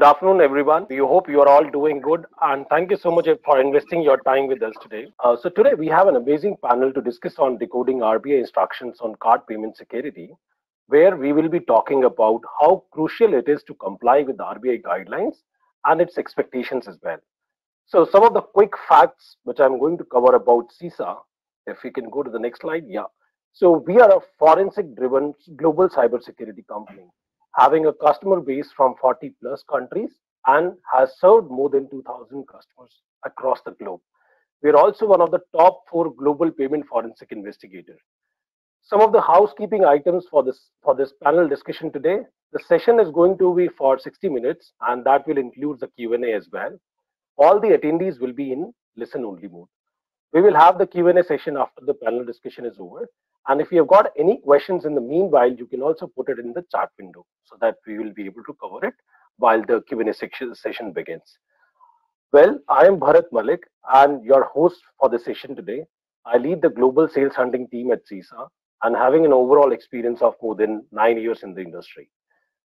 Good afternoon, everyone. We hope you are all doing good, and thank you so much for investing your time with us today. So today we have an amazing panel to discuss on decoding RBI instructions on card payment security, where we will be talking about how crucial it is to comply with the RBI guidelines and its expectations as well. So some of the quick facts which I'm going to cover about CISA, if we can go to the next slide, yeah. So we are a forensic-driven global cybersecurity company, having a customer base from 40 plus countries and has served more than 2,000 customers across the globe. We are also one of the top 4 global payment forensic investigators. Some of the housekeeping items for this panel discussion today. The session is going to be for 60 minutes, and that will include the Q&A as well. All the attendees will be in listen-only mode. We will have the Q&A session after the panel discussion is over. And if you have got any questions in the meanwhile, you can also put it in the chat window so that we will be able to cover it while the Q&A session begins. Well, I am Bharat Malik and your host for the session today. I lead the global sales hunting team at CISA and having an overall experience of more than 9 years in the industry.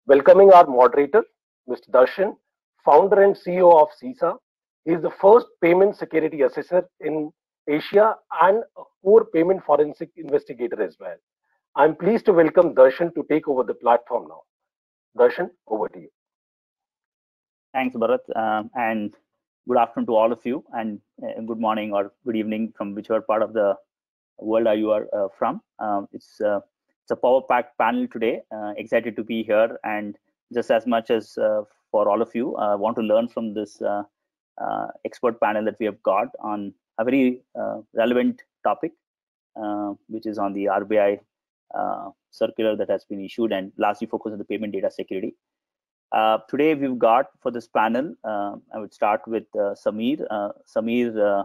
Welcoming our moderator, Mr. Darshan, founder and CEO of CISA. He is the first payment security assessor in Asia and a core payment forensic investigator as well. I'm pleased to welcome Darshan to take over the platform now. Darshan, over to you. Thanks, Bharat, and good afternoon to all of you, and good morning or good evening from whichever part of the world you are from. It's a power-packed panel today. Excited to be here, and just as much as for all of you, I want to learn from this expert panel that we have got on a very relevant topic, which is on the RBI circular that has been issued and largely focused on the payment data security. Today we've got for this panel, I would start with Samir. Samir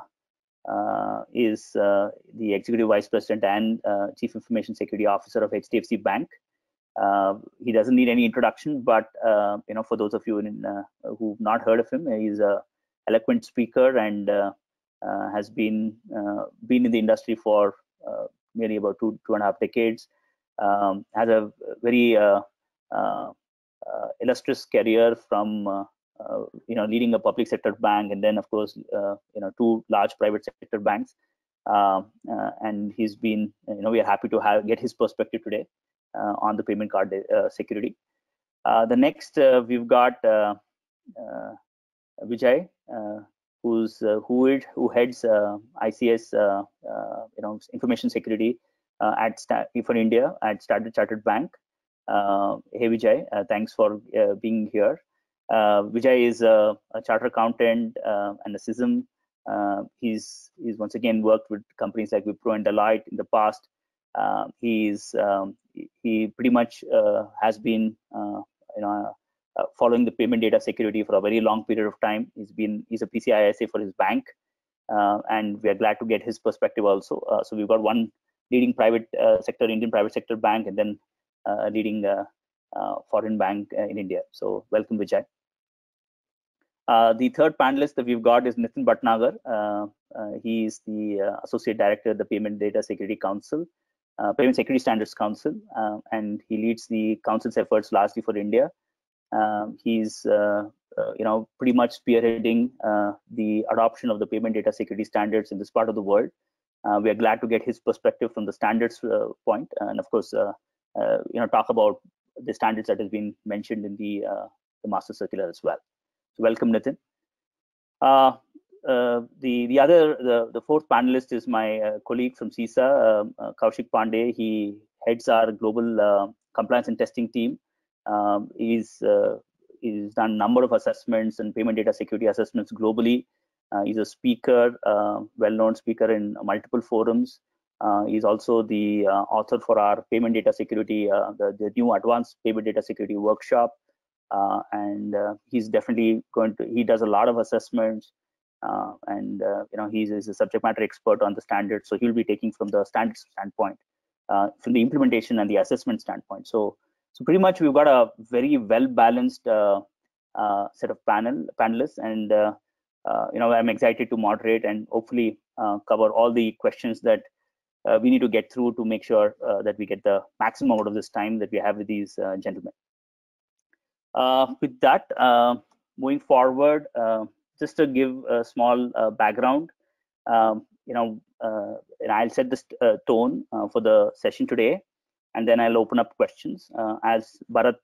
is the Executive Vice President and Chief Information Security Officer of HDFC Bank. He doesn't need any introduction, but for those of you who've not heard of him, he's a eloquent speaker and has been in the industry for nearly about 2.5 decades. Has a very illustrious career from leading a public sector bank, and then of course 2 large private sector banks. And he's been, we are happy to get his perspective today on the payment card security. The next we've got Vijay, who heads ICS information security for India at Standard Chartered Bank. Hey Vijay, thanks for being here. Vijay is a chartered accountant and a CISM. He's once again worked with companies like Wipro and Deloitte in the past. He pretty much has been following the payment data security for a very long period of time. He's a PCI ISA for his bank, and we are glad to get his perspective also. So we've got one leading private sector, Indian private sector bank, and then leading foreign bank in India. So welcome, Vijay. The third panelist that we've got is Nitin Bhatnagar. He is the Associate Director of the Payment Data Security Council, Payment Security Standards Council, and he leads the council's efforts largely for India. He's pretty much spearheading the adoption of the payment data security standards in this part of the world. We are glad to get his perspective from the standards point, and of course talk about the standards that has been mentioned in the master circular as well. So welcome, Nitin. The fourth panelist is my colleague from CISA, Kaushik Pandey. He heads our global compliance and testing team. He's done a number of assessments and payment data security assessments globally. He's a speaker, well-known speaker in multiple forums. He's also the author for our payment data security, the new advanced payment data security workshop. And he's definitely he does a lot of assessments, and he's a subject matter expert on the standards. So he'll be taking from the standards standpoint, from the implementation and the assessment standpoint. So pretty much we've got a very well-balanced set of panelists, and I'm excited to moderate and hopefully cover all the questions that we need to get through to make sure that we get the maximum out of this time that we have with these gentlemen. With that, moving forward, just to give a small background, and I'll set this tone for the session today, and then I'll open up questions. As Bharat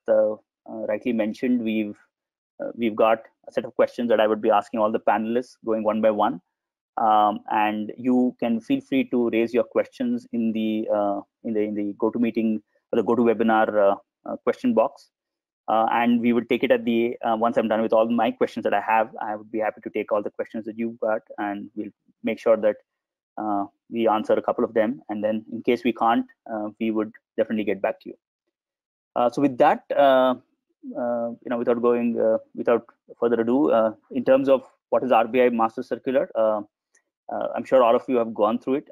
rightly mentioned, we've got a set of questions that I would be asking all the panelists, going one by one, and you can feel free to raise your questions in the GoToMeeting or the GoToWebinar question box, and we will take it at the once I'm done with all my questions that I have. I would be happy to take all the questions that you've got, and we'll make sure that we answer a couple of them, and then in case we can't, we would definitely get back to you. So with that, without further ado, in terms of what is RBI Master Circular, I'm sure all of you have gone through it.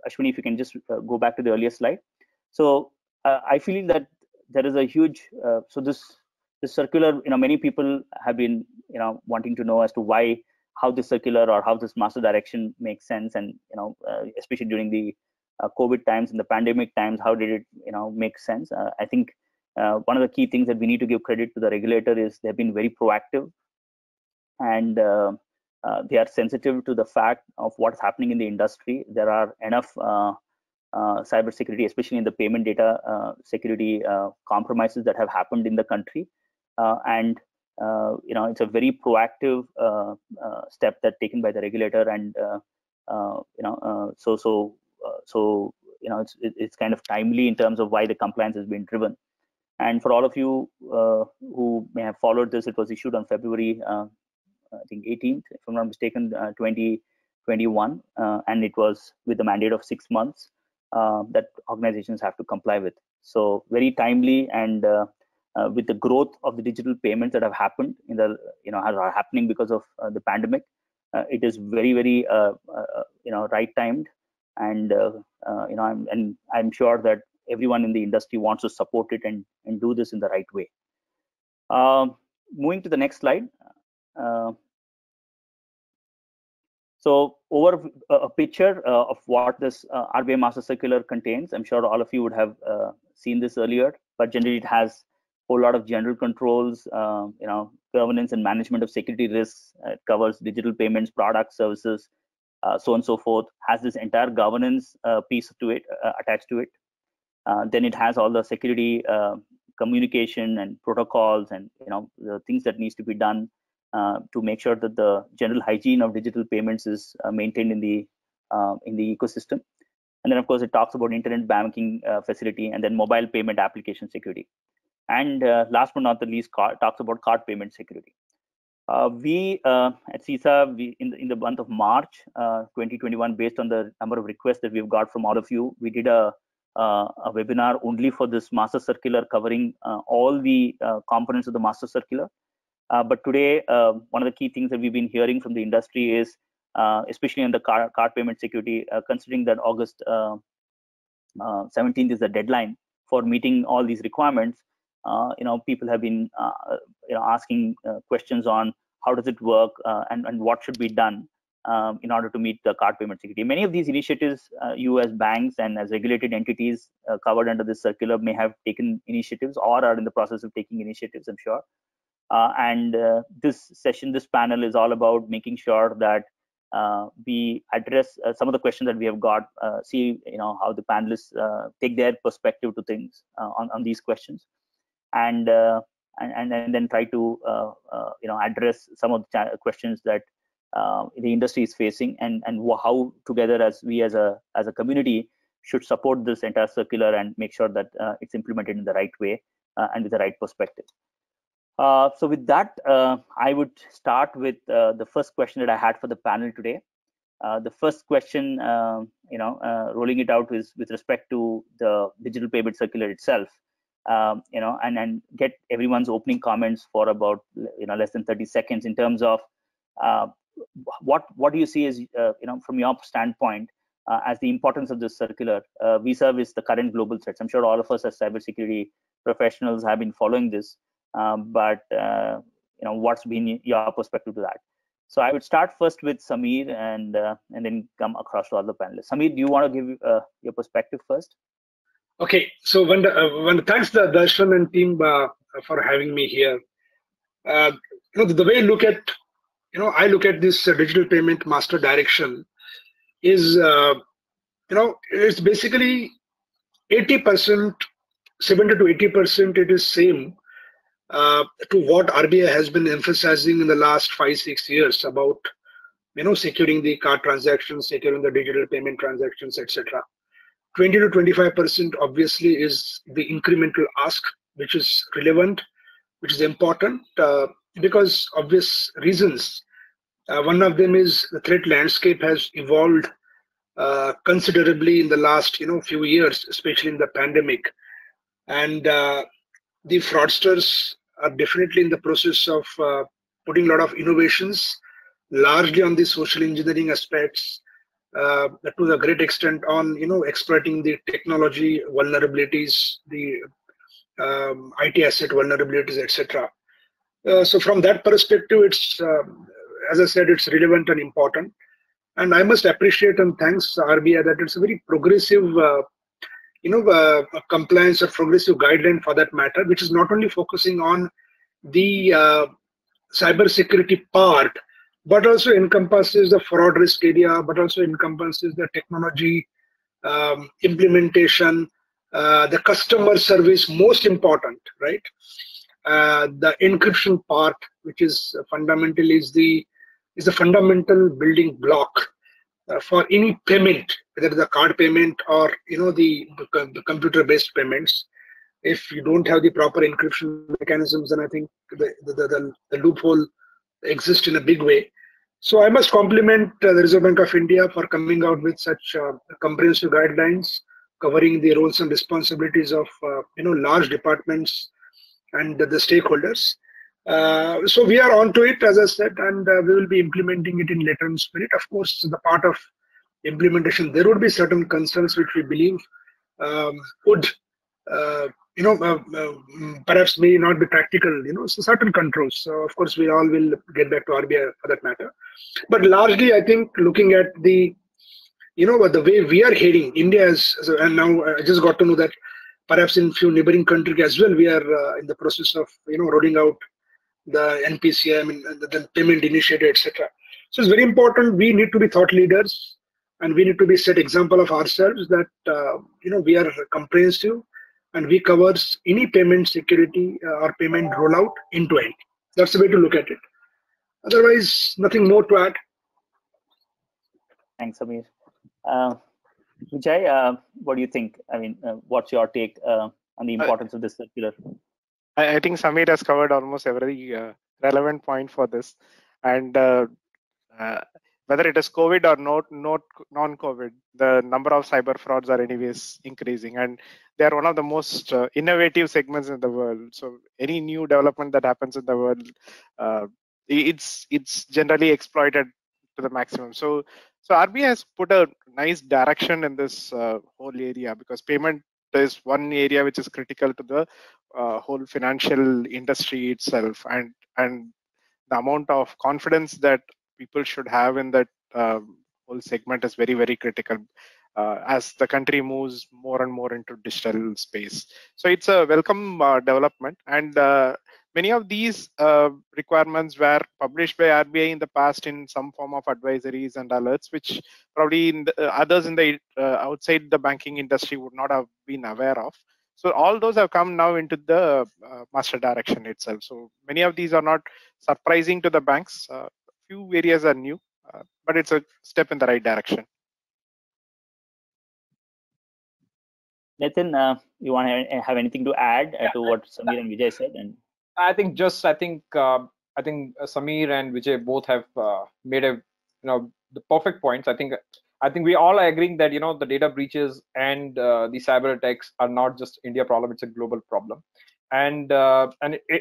Ashwini, if you can just go back to the earlier slide. So I feel that there is a huge, so this circular, many people have been, wanting to know as to how this circular or how this master direction makes sense, and especially during the COVID times and the pandemic times, how did it, make sense? I think one of the key things that we need to give credit to the regulator is they've been very proactive, and they are sensitive to the fact of what's happening in the industry. There are enough cybersecurity, especially in the payment data security compromises that have happened in the country, and it's a very proactive step that taken by the regulator, and it's kind of timely in terms of why the compliance has been driven. And for all of you who may have followed this, it was issued on February, I think 18th, if I'm not mistaken, 2021, and it was with the mandate of 6 months that organizations have to comply with. So very timely, and with the growth of the digital payments that have happened are happening because of the pandemic, it is very, very right timed, and I'm sure that everyone in the industry wants to support it and do this in the right way. Moving to the next slide. So over a picture of what this RBI Master Circular contains. I'm sure all of you would have seen this earlier, but generally it has a whole lot of general controls, governance and management of security risks. It covers digital payments, products, services, so on and so forth. Has this entire governance piece to it attached to it. Then it has all the security communication and protocols, and the things that needs to be done to make sure that the general hygiene of digital payments is maintained in the ecosystem. And then of course it talks about internet banking facility, and then mobile payment application security. And last but not the least, talks about card payment security. We at CISA, in the month of March 2021, based on the number of requests that we've got from all of you, we did a webinar only for this Master Circular, covering all the components of the Master Circular. But today, one of the key things that we've been hearing from the industry is, especially in the card payment security, considering that August 17th is the deadline for meeting all these requirements, people have been asking questions on how does it work, and what should be done in order to meet the card payment security. Many of these initiatives, you as banks and as regulated entities covered under this circular may have taken initiatives or are in the process of taking initiatives, I'm sure. And this panel is all about making sure that we address some of the questions that we have got, see how the panelists take their perspective to things on these questions, and then try to address some of the questions that the industry is facing, and how together as a community should support this entire circular and make sure that it's implemented in the right way and with the right perspective. So with that, I would start with the first question that I had for the panel today. The first question, rolling it out, is with respect to the digital payment circular itself, and get everyone's opening comments for about less than 30 seconds in terms of what do you see as from your standpoint as the importance of this circular vis-a-vis the current global threats. I'm sure all of us as cybersecurity professionals have been following this. But what's been your perspective to that? So I would start first with Samir, and then come across to other panelists. Samir, do you want to give your perspective first? Okay. So when thanks the Darshan and team for having me here. the way I look at this digital payment master direction is, it's basically 80%, 70 to 80%. It is same to what RBI has been emphasizing in the last 5-6 years about securing the card transactions, securing the digital payment transactions, etc. 20 to 25% obviously is the incremental ask, which is relevant, which is important because obvious reasons. One of them is the threat landscape has evolved considerably in the last few years, especially in the pandemic, and the fraudsters are definitely in the process of putting a lot of innovations, largely on the social engineering aspects, to the great extent on exploiting the technology vulnerabilities, the IT asset vulnerabilities, etc. So from that perspective, it's as I said, it's relevant and important. And I must appreciate and thanks RBI that it's a very progressive, compliance or progressive guideline for that matter, which is not only focusing on the cyber security part, but also encompasses the fraud risk area, but also encompasses the technology implementation, the customer service, most important, right? The encryption part, which is fundamentally is the fundamental building block for any payment, whether it's a card payment or the computer-based payments. If you don't have the proper encryption mechanisms, then I think the loophole exists in a big way. So I must compliment the Reserve Bank of India for coming out with such comprehensive guidelines covering the roles and responsibilities of large departments and the stakeholders. So we are on to it, as I said, and we will be implementing it in letter and spirit. Of course, the part of implementation, there would be certain concerns which we believe would, perhaps may not be practical, so certain controls. So of course, we all will get back to RBI for that matter. But largely, I think looking at the, the way we are heading, India is, and now I just got to know that perhaps in few neighboring countries as well, we are in the process of, rolling out the NPCI, the payment initiative, etc. So it's very important. We need to be thought leaders, and we need to be set example of ourselves that we are comprehensive and we covers any payment security or payment rollout end to end. That's the way to look at it. Otherwise, nothing more to add. Thanks, Samir. Vijay, what do you think? I mean, what's your take on the importance of this circular? I think Samir has covered almost every relevant point for this, and whether it is COVID or non-COVID, the number of cyber frauds are anyways increasing, and they are one of the most innovative segments in the world. So any new development that happens in the world, it's generally exploited to the maximum. So RBI has put a nice direction in this whole area, because payment is one area which is critical to the whole financial industry itself, and the amount of confidence that people should have in that whole segment is very, very critical as the country moves more and more into digital space. So it's a welcome development, and many of these requirements were published by RBI in the past in some form of advisories and alerts, which probably others in the outside the banking industry would not have been aware of. So all those have come now into the master direction itself. So many of these are not surprising to the banks. Few areas are new, but it's a step in the right direction. Nathan, you want to have anything to add to what Samir and Vijay said? And I think Samir and Vijay both have made the perfect points. I think we all are agreeing that the data breaches and the cyber attacks are not just India problem; it's a global problem, and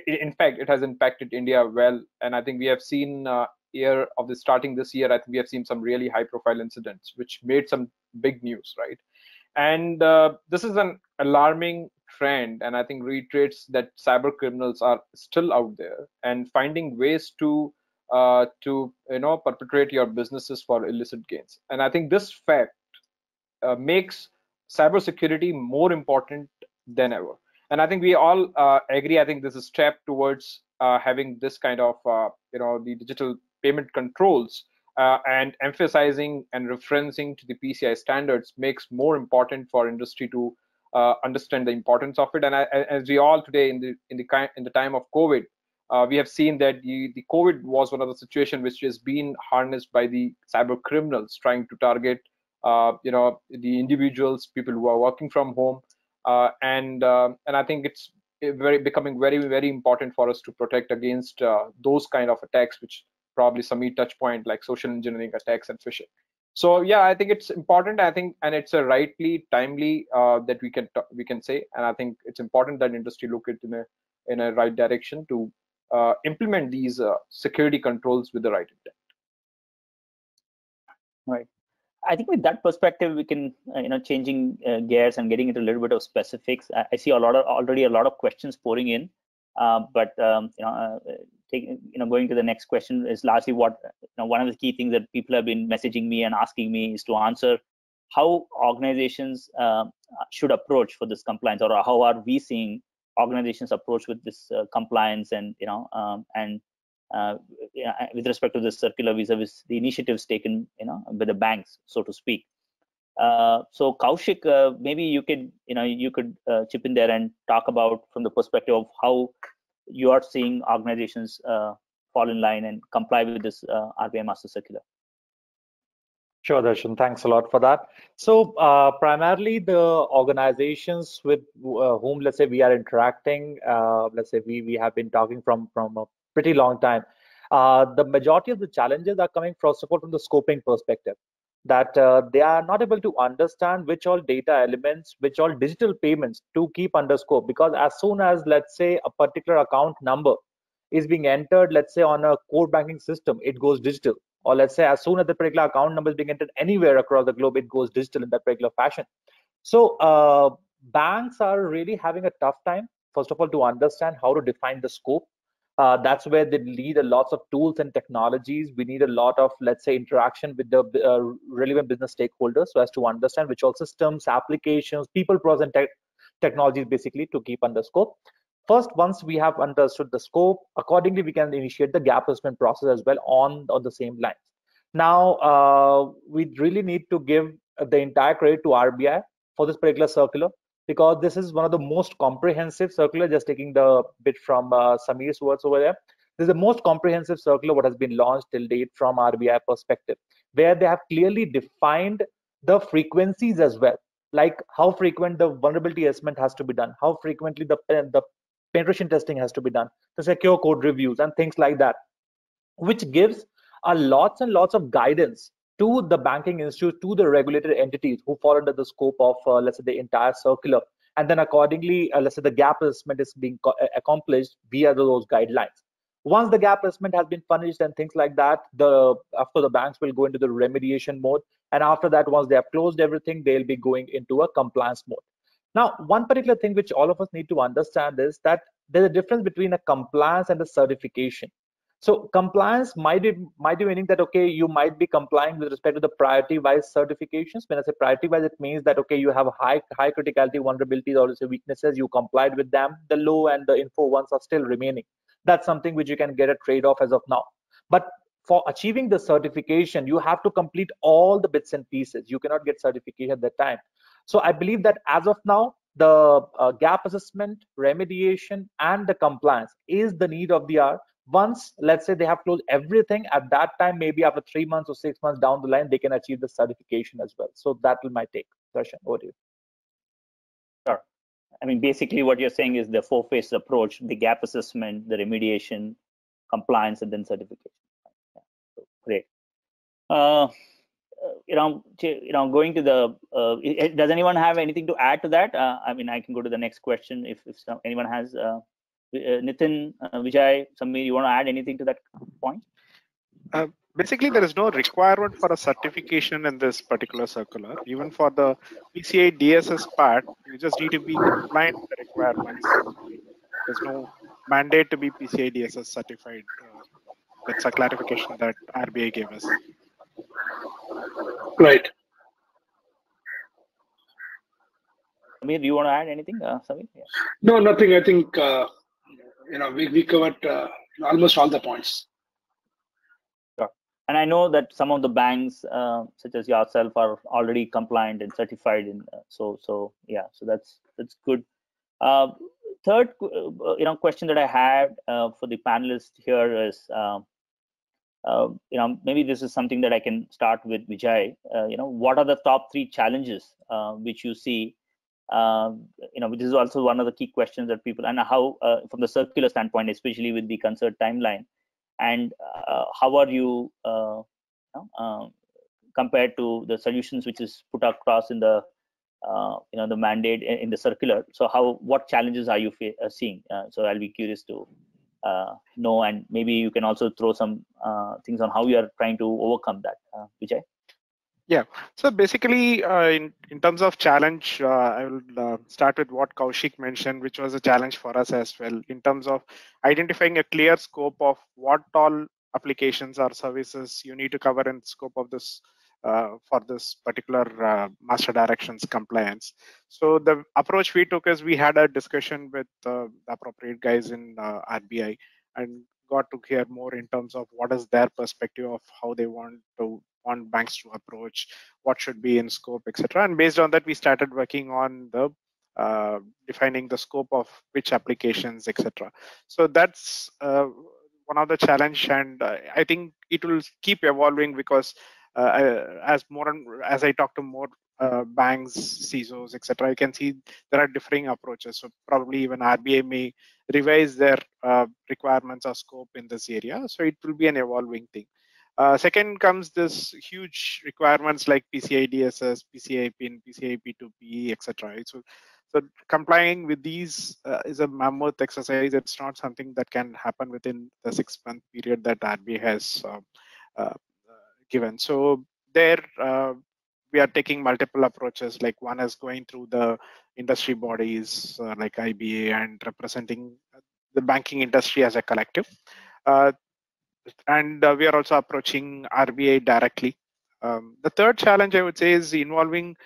in fact it has impacted India well. And I think we have seen starting this year, I think we have seen some really high-profile incidents which made some big news, right? And this is an alarming trend, and I think reiterates that cyber criminals are still out there and finding ways to perpetrate your businesses for illicit gains. And I think this fact makes cybersecurity more important than ever. And I think we all agree. I think this is a step towards having this kind of the digital payment controls and emphasizing and referencing to the PCI standards makes more important for industry to understand the importance of it. And as we all today in the time of COVID, we have seen that the COVID was one of the situations which has been harnessed by the cyber criminals trying to target the individuals, people who are working from home, and I think it's becoming very important for us to protect against those kind of attacks, which probably Sameer touch point, like social engineering attacks and phishing. So yeah, I think it's important. I think, and it's a rightly timely that we can say, and I think it's important that industry look it in a right direction to implement these security controls with the right intent. Right. I think with that perspective, we can, changing gears and getting into a little bit of specifics. I see already a lot of questions pouring in, but going to the next question is largely what one of the key things that people have been messaging me and asking me is to answer how organizations should approach for this compliance, or how are we seeing organizations approach with this compliance, and with respect to the circular vis-a-vis the initiatives taken by the banks, so to speak. So Kaushik, maybe you could chip in there and talk about from the perspective of how you are seeing organizations fall in line and comply with this RBI Master Circular. Sure, Darshan, thanks a lot for that. So primarily the organizations with whom, let's say, we are interacting, let's say we have been talking from a pretty long time. The majority of the challenges are coming, first of all, from the scoping perspective, that they are not able to understand which all data elements, which all digital payments to keep under scope. Because as soon as, let's say, a particular account number is being entered, let's say, on a core banking system, it goes digital. Or let's say, as soon as the particular account number is being entered anywhere across the globe, it goes digital in that particular fashion. So banks are really having a tough time, first of all, to understand how to define the scope. That's where they need a lot of tools and technologies. We need a lot of, let's say, interaction with the relevant business stakeholders, so as to understand which all systems, applications, people, process, and technologies basically to keep under scope. First, once we have understood the scope, accordingly, we can initiate the gap assessment process as well on the same lines. Now, we really need to give the entire credit to RBI for this particular circular, because this is one of the most comprehensive circular, just taking the bit from Sameer's words over there. This is the most comprehensive circular what has been launched till date from RBI perspective, where they have clearly defined the frequencies as well, like how frequent the vulnerability assessment has to be done, how frequently the penetration testing has to be done, the secure code reviews and things like that, which gives lots and lots of guidance to the banking institute, to the regulated entities who fall under the scope of, let's say, the entire circular. And then accordingly, let's say the gap assessment is being accomplished via those guidelines. Once the gap assessment has been finished and things like that, after the banks will go into the remediation mode. And after that, once they have closed everything, they'll be going into a compliance mode. Now, one particular thing which all of us need to understand is that there's a difference between a compliance and a certification. So compliance might be meaning that, okay, you might be complying with respect to the priority-wise certifications. When I say priority-wise, it means that, okay, you have high criticality vulnerabilities or say weaknesses, you complied with them. The low and the info ones are still remaining. That's something which you can get a trade-off as of now. But for achieving the certification, you have to complete all the bits and pieces. You cannot get certification at that time. So I believe that as of now, the gap assessment, remediation, and the compliance is the need of the hour. Once, let's say, they have closed everything, at that time, maybe after 3 months or 6 months down the line, they can achieve the certification as well. So that will my take. Darshan, over to you. Sure. I mean, basically what you're saying is the 4-phase approach: the gap assessment, the remediation, compliance, and then certification. Yeah. So, great. Going to the, does anyone have anything to add to that? I mean, I can go to the next question if anyone has. Nitin, Vijay, Sameer, you want to add anything to that point? Basically, there is no requirement for a certification in this particular circular. Even for the PCI DSS part, you just need to be compliant with the requirements. There's no mandate to be PCI DSS certified. That's a clarification that RBI gave us. Right. Sameer, do you want to add anything? Sameer? Yeah. No, nothing. I think we covered almost all the points. And I know that some of the banks, such as yourself, are already compliant and certified. So that's good. Third, question that I had for the panelists here is, maybe this is something that I can start with Vijay. What are the top 3 challenges which you see? This is also one of the key questions that people, and how, from the circular standpoint, especially with the concert timeline, and how are you compared to the solutions which is put across in the the mandate in the circular? So what challenges are you seeing? So I'll be curious to know, and maybe you can also throw some things on how you are trying to overcome that, Vijay. Yeah, so basically in terms of challenge, I will start with what Kaushik mentioned, which was a challenge for us as well, in terms of identifying a clear scope of what all applications or services you need to cover in scope of this for this particular master directions compliance. So the approach we took is we had a discussion with the appropriate guys in RBI and got to hear more in terms of what is their perspective of how they want banks to approach, what should be in scope, etc. And based on that, we started working on the defining the scope of which applications, etc. So that's one of the challenge, and I think it will keep evolving because as I talk to more banks, CISOs, etc., I can see there are differing approaches. So probably even RBI may revise their requirements or scope in this area. So it will be an evolving thing. Second comes this huge requirements like PCI DSS, PCI PIN, PCI P2P, etc. So complying with these is a mammoth exercise. It's not something that can happen within the 6-month period that RBI has given. So there we are taking multiple approaches. Like one is going through the industry bodies like IBA and representing the banking industry as a collective. And we are also approaching RBI directly. The third challenge I would say is involving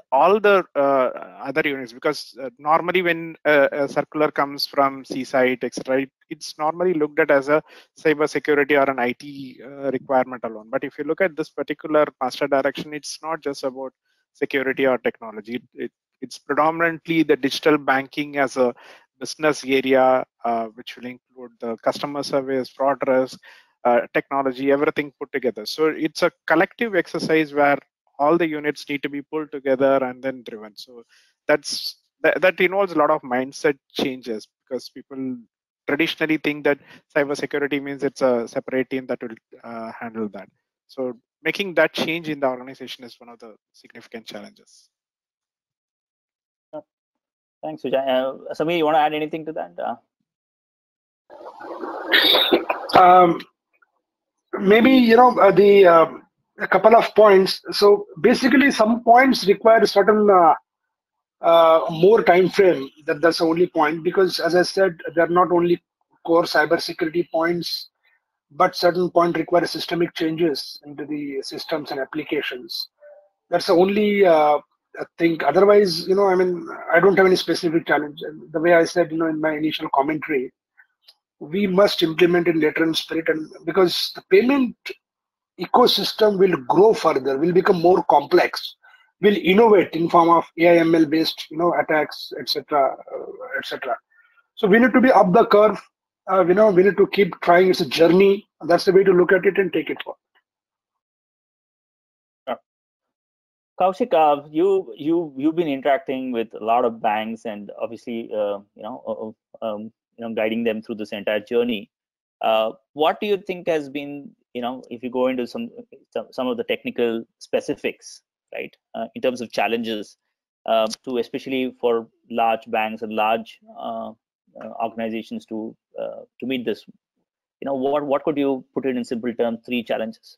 all the other units, because normally when a circular comes from CSIT, etc., it's normally looked at as a cyber security or an IT requirement alone. But if you look at this particular master direction, it's not just about security or technology. It's predominantly the digital banking as a business area, which will include the customer service, fraud risk, technology, everything put together. So it's a collective exercise where all the units need to be pulled together and then driven. So that involves a lot of mindset changes, because people traditionally think that cybersecurity means it's a separate team that will handle that. So making that change in the organization is one of the significant challenges. Thanks, Vijay. Samir, you want to add anything to that? Maybe a couple of points. So basically, some points require certain more time frame. That's the only point, because as I said, they're not only core cybersecurity points, but certain point require systemic changes into the systems and applications. That's the only thing. Otherwise, I don't have any specific challenge. And the way I said, in my initial commentary, we must implement in letter and spirit, and because the payment ecosystem will grow further, will become more complex, will innovate in form of AI/ML based attacks, etc., etc. So we need to be up the curve. We need to keep trying. It's a journey. That's the way to look at it and take it forward. Kaushik, you've been interacting with a lot of banks, and obviously guiding them through this entire journey. What do you think has been, if you go into some of the technical specifics, right, in terms of challenges, to especially for large banks and large organizations to meet this, what could you put it in simple terms, 3 challenges?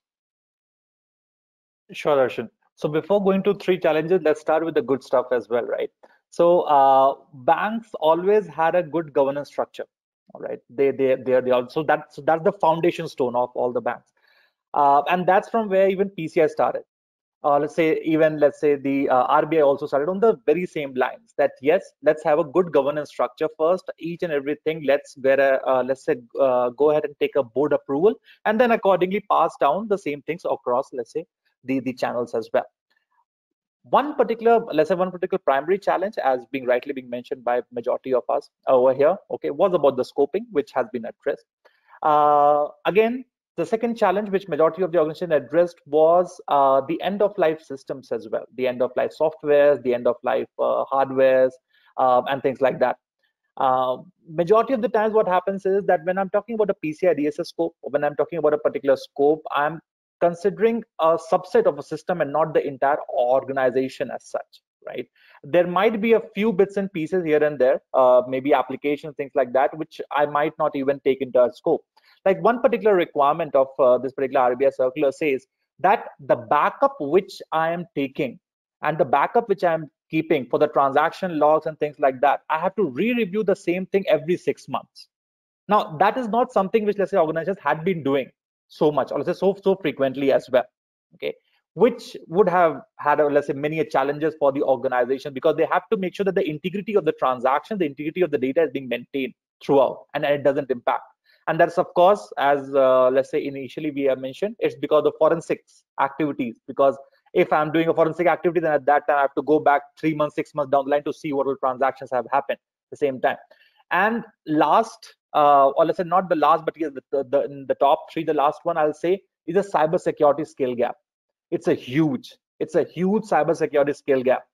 Sure, Darshan. So before going to 3 challenges, let's start with the good stuff as well, right? So banks always had a good governance structure. All right, they also that's the foundation stone of all the banks, and that's from where even PCI started. let's say the RBI also started on the very same lines, that yes, let's have a good governance structure first. Each and everything, let's go ahead and take a board approval, and then accordingly pass down the same things across, let's say, the channels as well. One particular primary challenge, as rightly being mentioned by majority of us over here, okay, was about the scoping, which has been addressed. Again, the second challenge which majority of the organization addressed was the end of life systems as well, the end of life softwares, the end of life hardwares, and things like that. Majority of the times what happens is that when I'm talking about a PCI DSS scope, or when I'm talking about a particular scope, I'm considering a subset of a system and not the entire organization as such, right? There might be a few bits and pieces here and there, maybe applications, things like that, which I might not even take into our scope. Like one particular requirement of this particular RBI circular says that the backup which I am taking and the backup which I am keeping for the transaction logs and things like that, I have to re-review the same thing every 6 months. Now, that is not something which, let's say, organizations had been doing so much, or let's say so frequently as well, okay, which would have had, let's say, many challenges for the organization, because they have to make sure that the integrity of the transaction, the integrity of the data is being maintained throughout, and it doesn't impact. And that's, of course, as let's say initially we have mentioned, it's because of forensics activities. Because if I'm doing a forensic activity, then at that time I have to go back 3 months, 6 months down the line to see what all transactions have happened at the same time. And last, or let's say not the last, but in the top three, the last one I'll say is a cybersecurity skill gap. It's a huge cybersecurity skill gap.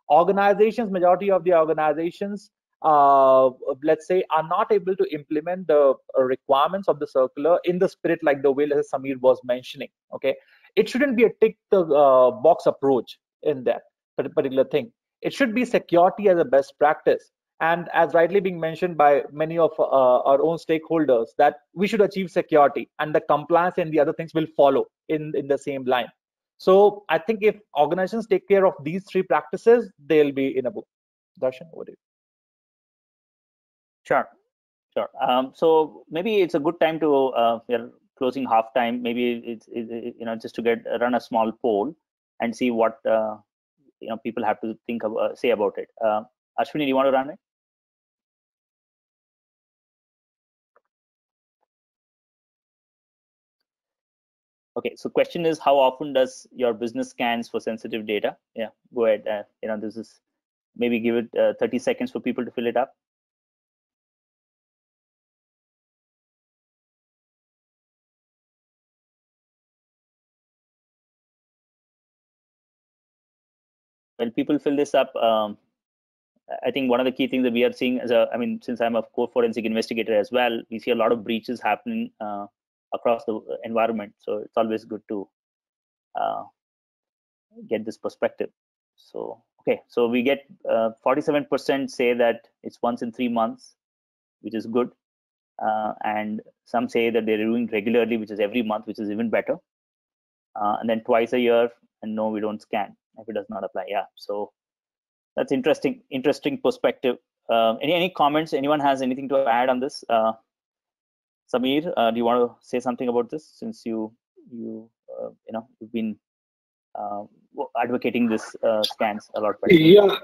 Organizations, majority of the organizations, let's say, are not able to implement the requirements of the circular in the spirit like the way, let's say, Samir was mentioning. Okay, it shouldn't be a tick the box approach in that particular thing. It should be security as a best practice, and as rightly being mentioned by many of our own stakeholders, that we should achieve security, and the compliance and the other things will follow in the same line. So I think if organizations take care of these three practices, they'll be in a book. Darshan, over to you. Sure. So maybe it's a good time to we're closing half time. Maybe it's just to run a small poll and see what people have to think of, say about it. Ashwini, do you want to run it? Okay, so question is, how often does your business scans for sensitive data? Yeah, go ahead. This is, maybe give it 30 seconds for people to fill it up. When people fill this up, I think one of the key things that we are seeing as since I'm a core forensic investigator as well, we see a lot of breaches happening across the environment. So it's always good to get this perspective. So, okay, so we get 47% say that it's once in 3 months, which is good. And some say that they're doing regularly, which is every month, which is even better. And then twice a year, and no, we don't scan if it does not apply. Yeah, so that's interesting perspective. Any comments? Anyone has anything to add on this? Samir, do you want to say something about this, since you've been advocating this scans a lot better?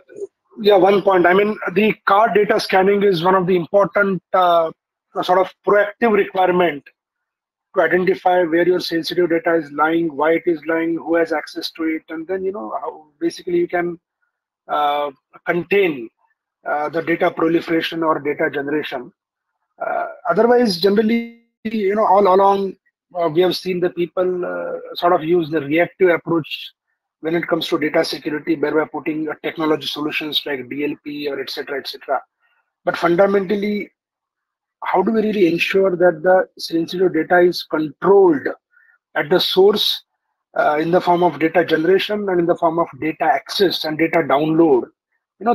Yeah, one point. The card data scanning is one of the important sort of proactive requirement to identify where your sensitive data is lying, why it is lying, who has access to it, and then how basically you can contain the data proliferation or data generation. Otherwise, generally, all along we have seen the people sort of use the reactive approach when it comes to data security, whereby putting technology solutions like DLP or etc. But fundamentally, how do we really ensure that the sensitive data is controlled at the source in the form of data generation and in the form of data access and data download,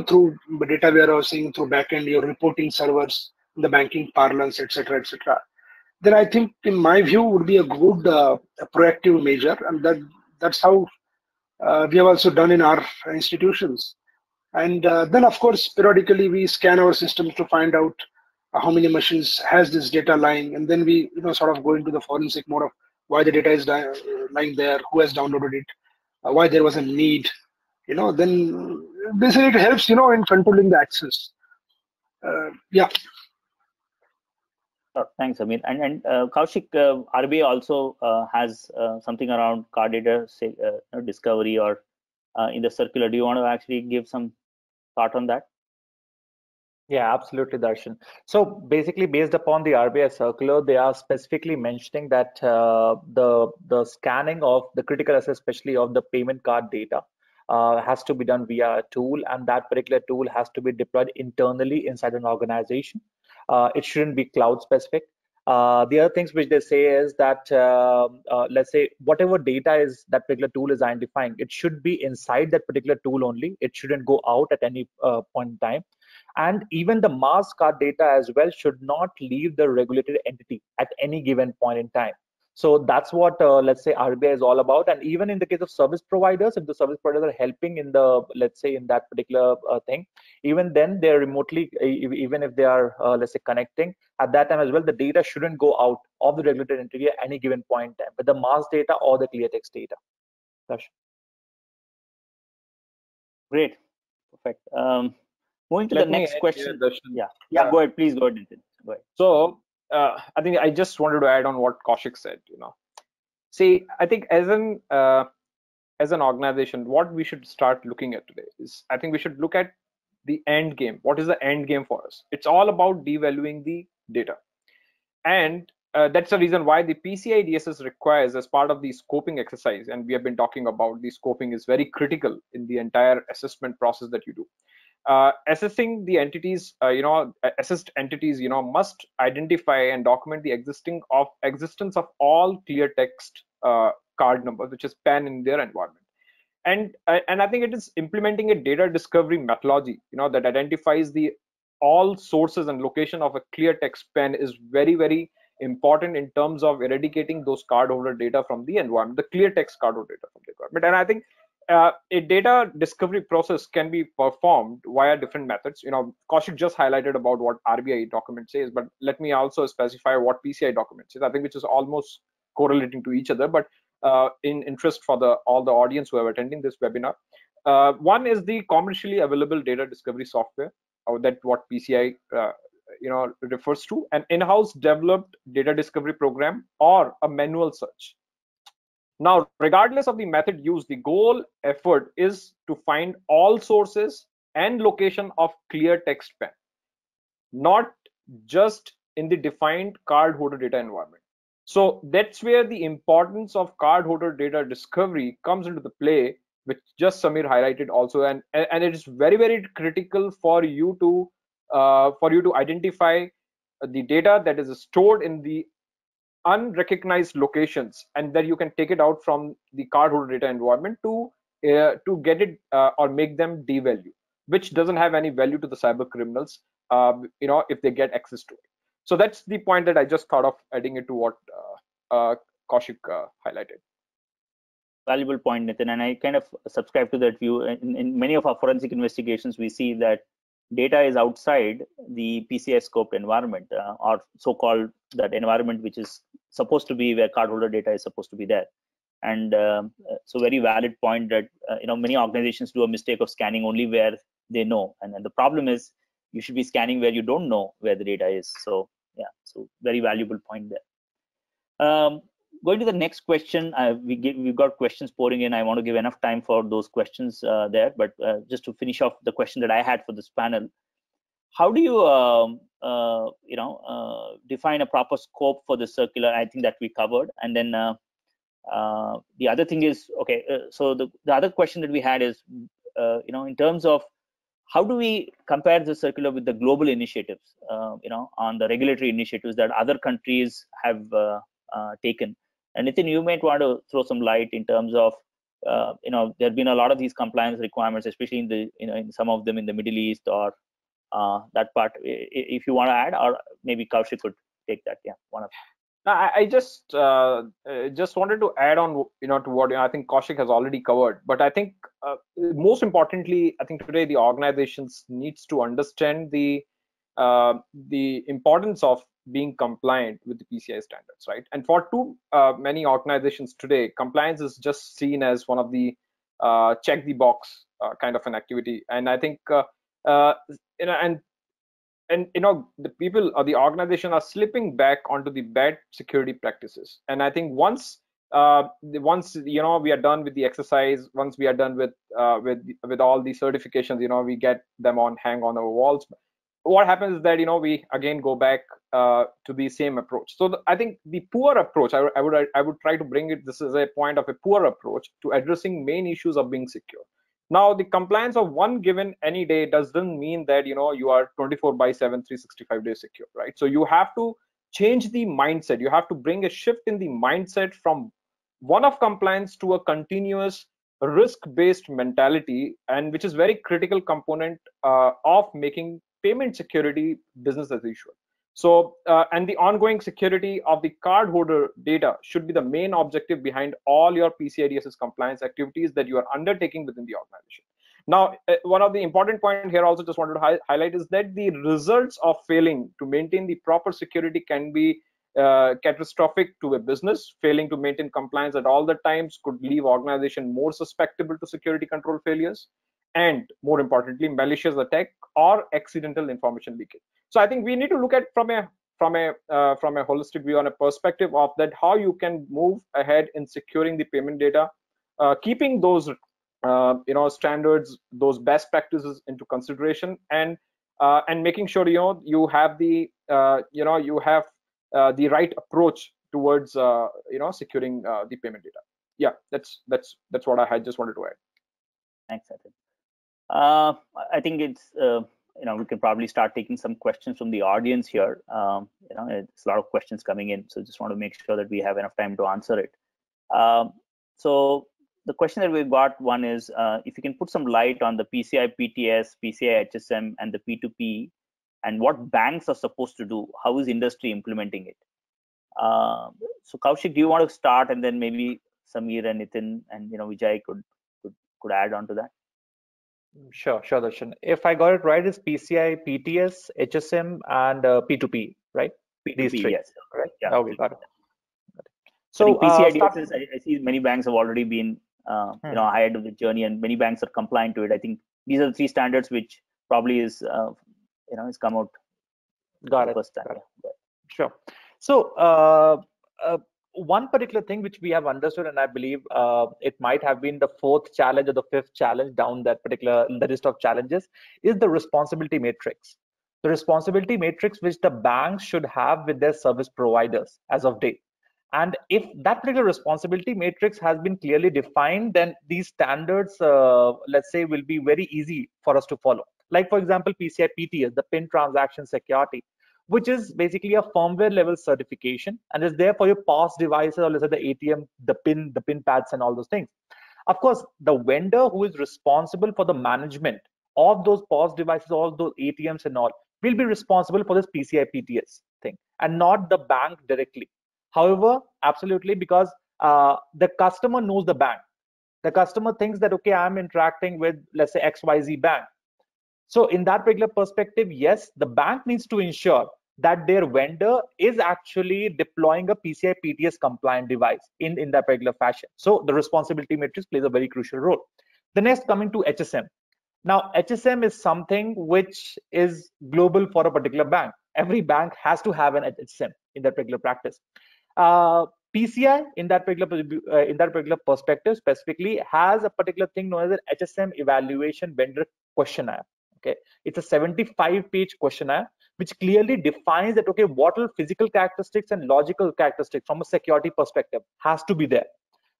through data warehousing, through backend, your reporting servers, in the banking parlance, etc. Then I think, in my view, would be a good proactive measure, and that's how we have also done in our institutions. And then, of course, periodically we scan our systems to find out how many machines has this data lying, and then we sort of go into the forensic mode of why the data is lying there, who has downloaded it, why there was a need, then basically it helps, in controlling the access. Yeah. Thanks, Samir. And Kaushik, RBI also has something around card data discovery or in the circular. Do you want to actually give some thought on that? Yeah, absolutely, Darshan. So basically, based upon the RBI circular, they are specifically mentioning that the scanning of the critical assets, especially of the payment card data, has to be done via a tool, and that particular tool has to be deployed internally inside an organization. It shouldn't be cloud specific. The other things which they say is that let's say whatever data is that particular tool is identifying, it should be inside that particular tool only. It shouldn't go out at any point in time. And even the mass card data as well should not leave the regulated entity at any given point in time. So that's what let's say RBI is all about. And even in the case of service providers, if the service providers are helping in the, let's say, in that particular thing, even then they're remotely, even if they are let's say connecting at that time as well, the data shouldn't go out of the regulated entity at any given point in time, but the mass data or the clear text data. Great, perfect. Moving to the next question. Here, yeah, go ahead, please go ahead. Go ahead. So I think I just wanted to add on what Kaushik said. See, I think as an organization, what we should start looking at today is, I think we should look at the end game. What is the end game for us? It's all about devaluing the data, and that's the reason why the PCI DSS requires, as part of the scoping exercise, and we have been talking about the scoping is very critical in the entire assessment process that you do. Assessing the entities, assessed entities, must identify and document the existence of all clear text card numbers, which is PAN in their environment. And I think it is implementing a data discovery methodology, that identifies the all sources and location of a clear text PAN is very, very important in terms of eradicating those cardholder data from the environment, the clear text cardholder data from the environment. And I think a data discovery process can be performed via different methods. Kaushik just highlighted about what RBI document says, but let me also specify what PCI document says, I think, which is almost correlating to each other, but in interest for all the audience who are attending this webinar. One is the commercially available data discovery software, or that what PCI refers to, an in-house developed data discovery program, or a manual search. Now, regardless of the method used, the goal effort is to find all sources and location of clear text PAN, not just in the defined cardholder data environment. So that's where the importance of cardholder data discovery comes into the play, which just Samir highlighted also, and it is very, very critical for you to identify the data that is stored in the unrecognized locations, and that you can take it out from the cardholder data environment to get it or make them devalue, which doesn't have any value to the cyber criminals, if they get access to it. So that's the point that I just thought of adding it to what Kaushik highlighted. Valuable point, Nitin, and I kind of subscribe to that view. In many of our forensic investigations, we see that data is outside the PCI scoped environment, or so-called that environment which is supposed to be where cardholder data is supposed to be there. And so very valid point that many organizations do a mistake of scanning only where they know, and the problem is you should be scanning where you don't know where the data is. So yeah, so very valuable point there. Going to the next question, we've got questions pouring in. I want to give enough time for those questions there, but just to finish off the question that I had for this panel, how do you define a proper scope for the circular? I think that we covered. And then the other thing is, okay, so the other question that we had is, in terms of how do we compare the circular with the global initiatives, on the regulatory initiatives that other countries have taken? And Nitin, you might want to throw some light in terms of, there have been a lot of these compliance requirements, especially in the, in some of them in the Middle East or that part. If you want to add, or maybe Kaushik could take that. Yeah, one of. I just wanted to add on, to what I think Kaushik has already covered. But I think most importantly, I think today the organizations needs to understand the importance of being compliant with the PCI standards, right? And for too many organizations today, compliance is just seen as one of the check the box kind of an activity. And I think and the people or the organization are slipping back onto the bad security practices. And I think once we are done with the exercise, once we are done with all the certifications, we get them hang on our walls. What happens is that we again go back to the same approach. So I think the poor approach, I would try to bring it. This is a point of a poor approach to addressing main issues of being secure. Now, the compliance of one given any day doesn't mean that you are 24/7, 365 days secure, right? So you have to change the mindset. You have to bring a shift in the mindset from one of compliance to a continuous risk-based mentality, and which is very critical component of making payment security business as usual. So, and the ongoing security of the cardholder data should be the main objective behind all your PCI DSS compliance activities that you are undertaking within the organization. Now, one of the important point here also just wanted to highlight is that the results of failing to maintain the proper security can be catastrophic to a business. Failing to maintain compliance at all the times could leave organization more susceptible to security control failures, and more importantly, malicious attack or accidental information leakage. So I think we need to look at from a holistic view, on a perspective of that how you can move ahead in securing the payment data, keeping those standards, those best practices into consideration, and making sure you have the the right approach towards securing the payment data. Yeah, that's what I had just wanted to add. Thanks, Atin. I think it's we can probably start taking some questions from the audience here. It's a lot of questions coming in, so just want to make sure that we have enough time to answer it. So the question that we've got, one is if you can put some light on the PCI PTS, PCI HSM, and the P2P, and what banks are supposed to do. How is industry implementing it? So Kaushik, do you want to start, and then maybe Samir and Nitin and Vijay could add on to that? Sure, Darshan. If I got it right, it's PCI, PTS, HSM, and P2P, right? P2P, These three. yes. Right. Yeah. Okay, got it. So PCI DSS, I see many banks have already been ahead of the journey, and many banks are compliant to it. I think these are the three standards which probably is has come out. Got it. First time. Got it. Sure. So one particular thing which we have understood, and I believe it might have been the fourth challenge or the fifth challenge down that particular list of challenges, is the responsibility matrix. The responsibility matrix which the banks should have with their service providers as of date. And if that particular responsibility matrix has been clearly defined, then these standards, let's say, will be very easy for us to follow. Like, for example, PCI PTS, the PIN transaction security, which is basically a firmware level certification and is there for your POS devices, or let's say the ATM, the PIN pads and all those things. Of course, the vendor who is responsible for the management of those POS devices, all those ATMs and all, will be responsible for this PCI PTS thing and not the bank directly. However, absolutely, because the customer knows the bank. The customer thinks that, okay, I'm interacting with, let's say, XYZ bank. So in that particular perspective, yes, the bank needs to ensure that their vendor is actually deploying a PCI PTS compliant device in that particular fashion. So the responsibility matrix plays a very crucial role. The next, coming to HSM. Now, HSM is something which is global for a particular bank. Every bank has to have an HSM in that particular practice. PCI in that particular perspective specifically has a particular thing known as an HSM evaluation vendor questionnaire. Okay, it's a 75-page questionnaire which clearly defines that, okay, what are physical characteristics and logical characteristics from a security perspective has to be there.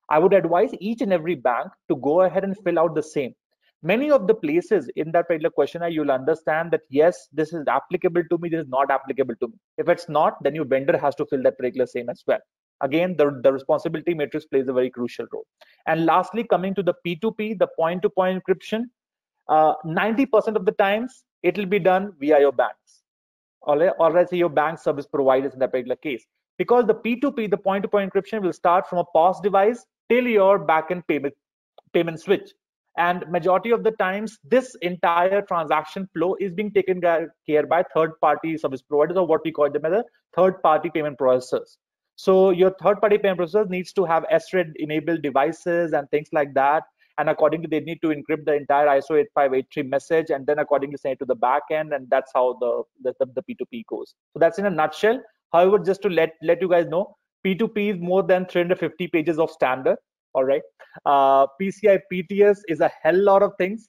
I would advise each and every bank to go ahead and fill out the same. Many of the places in that particular questionnaire, you'll understand that, yes, this is applicable to me, this is not applicable to me. If it's not, then your vendor has to fill that particular same as well. Again, the responsibility matrix plays a very crucial role. And lastly, coming to the P2P, the point-to-point encryption, 90% of the times it will be done via your banks, or let's say your bank service providers in that particular case, because the P2P, the point-to-point encryption, will start from a POS device till your backend payment switch, and majority of the times this entire transaction flow is being taken care by third-party service providers, or what we call them as a third-party payment processors. So your third-party payment processor needs to have SRED enabled devices and things like that. and accordingly they need to encrypt the entire ISO 8583 message, and then accordingly send it to the back end, and that's how the P2P goes. So that's in a nutshell. However, just to let you guys know, P2P is more than 350 pages of standard. All right. PCI PTS is a hell lot of things.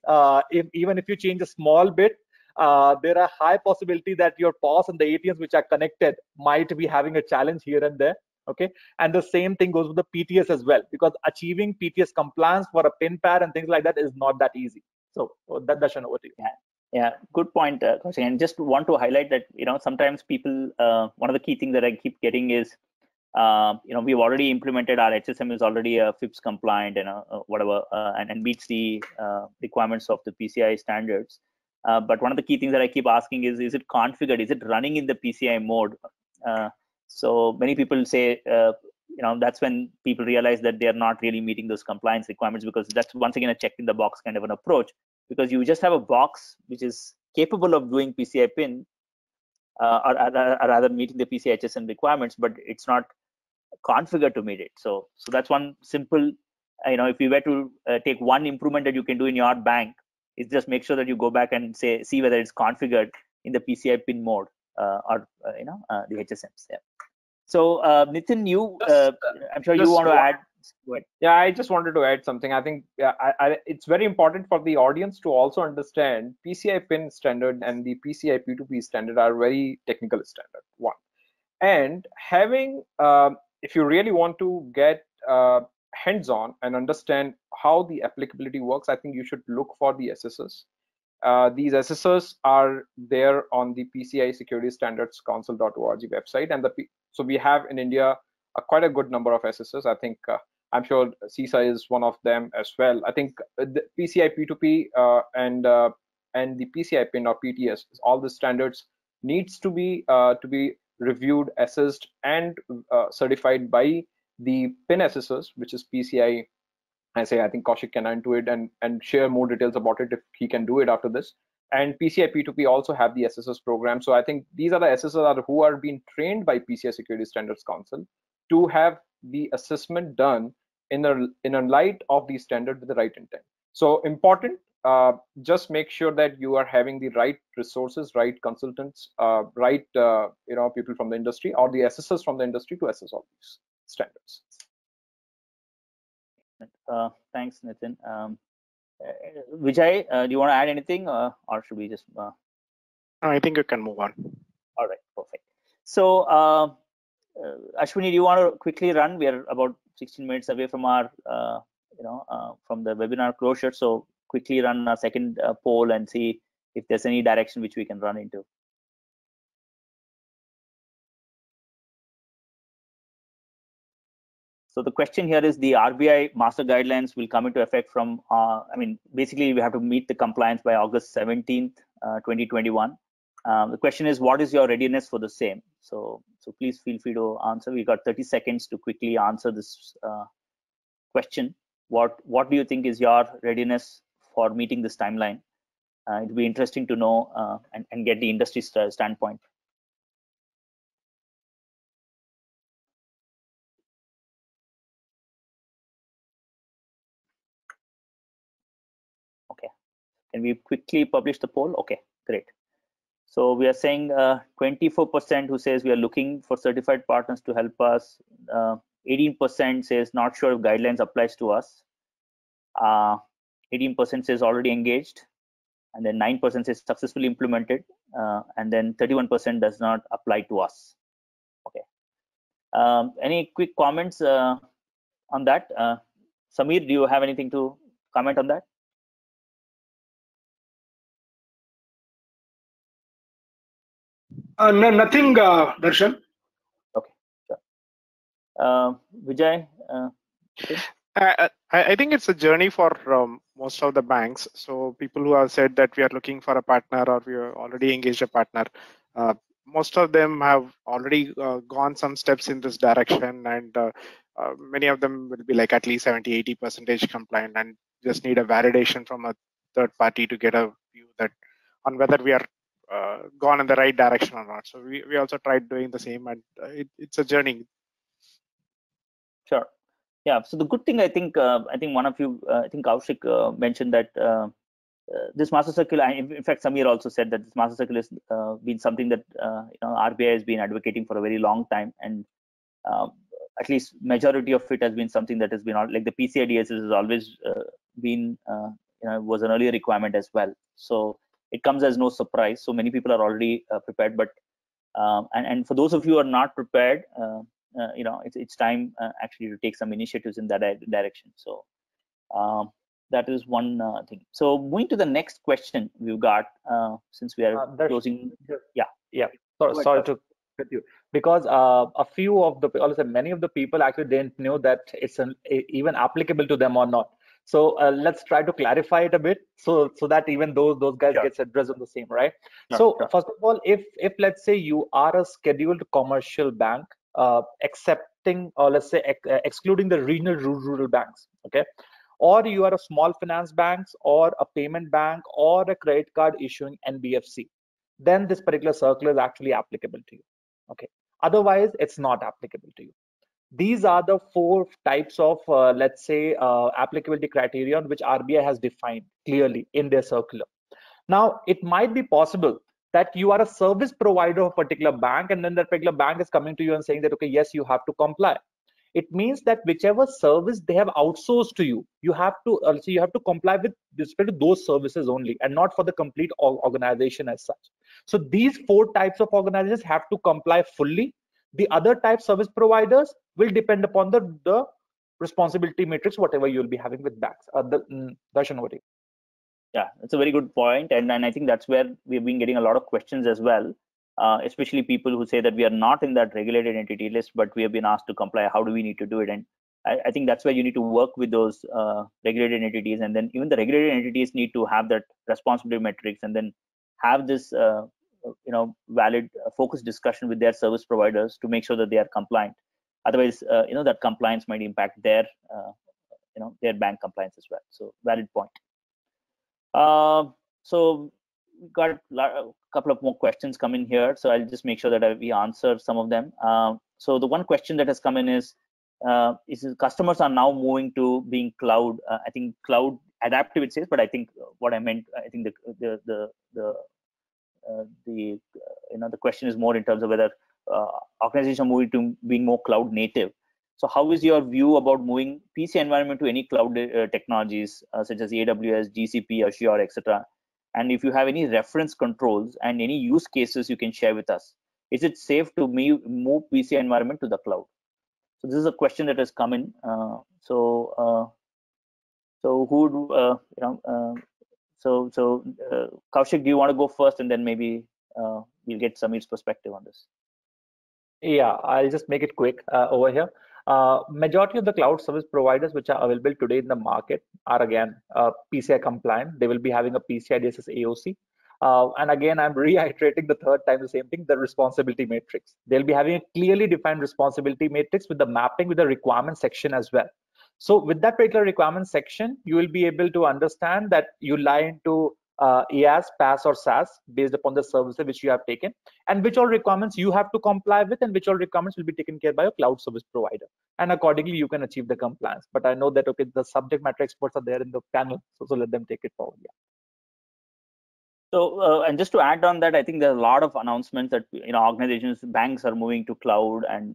Even if you change a small bit, there are high possibility that your POS and the ATMs which are connected might be having a challenge here and there. Okay, and the same thing goes with the PTS as well, because achieving PTS compliance for a PIN pad and things like that is not that easy. So that's over to you. Yeah, good point, Kaushik. And just want to highlight that, sometimes people, one of the key things that I keep getting is, we've already implemented our HSM is already FIPS compliant and whatever, and meets the requirements of the PCI standards. But one of the key things that I keep asking is it configured? Is it running in the PCI mode? So many people say, that's when people realize that they are not really meeting those compliance requirements, because that's once again a check in the box kind of an approach, because you just have a box which is capable of doing PCI PIN, or rather meeting the PCI HSM requirements, but it's not configured to meet it. So that's one simple, if you were to take one improvement that you can do in your bank, is just make sure that you go back and see whether it's configured in the PCI PIN mode, or the HSMs. Yeah. So Nitin, I'm sure you want to add. Go ahead. Yeah, I just wanted to add something. I think it's very important for the audience to also understand PCI PIN standard and the PCI P2P standard are very technical standard. One, and having if you really want to get hands-on and understand how the applicability works, I think you should look for the SSS. These SSS are there on the PCI Security Standards Council.org website, and so we have in India quite a good number of SSS. I think I'm sure CISA is one of them as well. I think the PCI P2P and the PCI PIN or PTS, all the standards needs to be reviewed, assessed, and certified by the PIN SSS, which is PCI. I think Kaushik can add to it and share more details about it if he can do it after this. And PCI P2P also have the SSS program. So I think these are the SSS who are being trained by PCI Security Standards Council to have the assessment done in a light of the standard with the right intent. So important, just make sure that you are having the right resources, right consultants, right people from the industry or the SSS from the industry to assess all these standards. Thanks, Nitin. Vijay, do you want to add anything, or should we just? I think you can move on. All right, perfect. So, Ashwini, do you want to quickly run? We are about 16 minutes away from our, from the webinar closure. So, quickly run a second poll and see if there's any direction which we can run into. So the question here is, the RBI master guidelines will come into effect from, basically we have to meet the compliance by August 17th, 2021. The question is, what is your readiness for the same? So please feel free to answer. We got 30 seconds to quickly answer this question. What do you think is your readiness for meeting this timeline? It'd be interesting to know and get the industry standpoint. Can we quickly publish the poll? Okay, great. So we are saying 24% who says we are looking for certified partners to help us. 18% says not sure if guidelines applies to us. 18% says already engaged. And then 9% says successfully implemented. And then 31% does not apply to us. Okay. Any quick comments on that? Samir, do you have anything to comment on that? No, nothing, Darshan. Okay, sure. Vijay? I think it's a journey for most of the banks. So people who have said that we are looking for a partner or we are already engaged a partner, most of them have already gone some steps in this direction, and many of them will be like at least 70-80% compliant and just need a validation from a third party to get a view that on whether we are gone in the right direction or not. So we also tried doing the same, and it's a journey. Sure. Yeah. So the good thing, I think one of you, I think Kaushik mentioned that this master circular. In fact, Samir also said that this master circular has been something that RBI has been advocating for a very long time, and at least majority of it has been something that has been like the PCI DSS has always been was an earlier requirement as well. So it comes as no surprise. So many people are already prepared, but and for those of you who are not prepared, it's time actually to take some initiatives in that direction. So that is one thing. So moving to the next question we've got, since we are closing. Yeah. Sorry to cut you, because a few of the, also many of the people actually didn't know that it's even applicable to them or not. So let's try to clarify it a bit, so that even those guys gets addressed on the same, right? First of all, if let's say you are a scheduled commercial bank, excepting, or let's say excluding the regional rural banks, okay, or you are a small finance banks or a payment bank or a credit card issuing NBFC, then this particular circular is actually applicable to you. Okay. Otherwise, it's not applicable to you. These are the 4 types of, let's say, applicability criteria which RBI has defined clearly in their circular. Now, it might be possible that you are a service provider of a particular bank, and then that particular bank is coming to you and saying that, okay, yes, you have to comply. It means that whichever service they have outsourced to you, you have to comply with respect to those services only, and not for the complete organization as such. So these 4 types of organizations have to comply fully. The other type service providers will depend upon the responsibility matrix, whatever you'll be having with banks. Darshan, what do you? Yeah, that's a very good point, and I think that's where we've been getting a lot of questions as well. Especially people who say that we are not in that regulated entity list, but we have been asked to comply. How do we need to do it? And I think that's where you need to work with those regulated entities, and then even the regulated entities need to have that responsibility metrics, and then have this valid focused discussion with their service providers to make sure that they are compliant. Otherwise, that compliance might impact their their bank compliance as well. So valid point. So we got a couple of more questions coming here, so I'll just make sure that we answer some of them. So the one question that has come in is customers are now moving to being cloud. I think cloud adaptive it says, but I think what I meant, I think the question is more in terms of whether organizations are moving to being more cloud native. So how is your view about moving PC environment to any cloud technologies such as AWS, GCP, Azure, etc.? And if you have any reference controls and any use cases you can share with us, is it safe to move PC environment to the cloud? So this is a question that has come in. So who Kaushik, do you want to go first, and then maybe we'll get Samir's perspective on this? Yeah, I'll just make it quick over here. Majority of the cloud service providers which are available today in the market are again PCI compliant. They will be having a PCI DSS AOC. And again, I'm reiterating the third time the same thing, the responsibility matrix. They'll be having a clearly defined responsibility matrix with the mapping with the requirement section as well. So with that particular requirement section, you will be able to understand that you lie into IaaS, PaaS, or SaaS based upon the services which you have taken, and which all requirements you have to comply with, and which all requirements will be taken care by a cloud service provider, and accordingly you can achieve the compliance. But I know that, okay, the subject matter experts are there in the panel, so let them take it forward. Yeah. So and just to add on that, I think there are a lot of announcements that organizations, banks are moving to cloud, and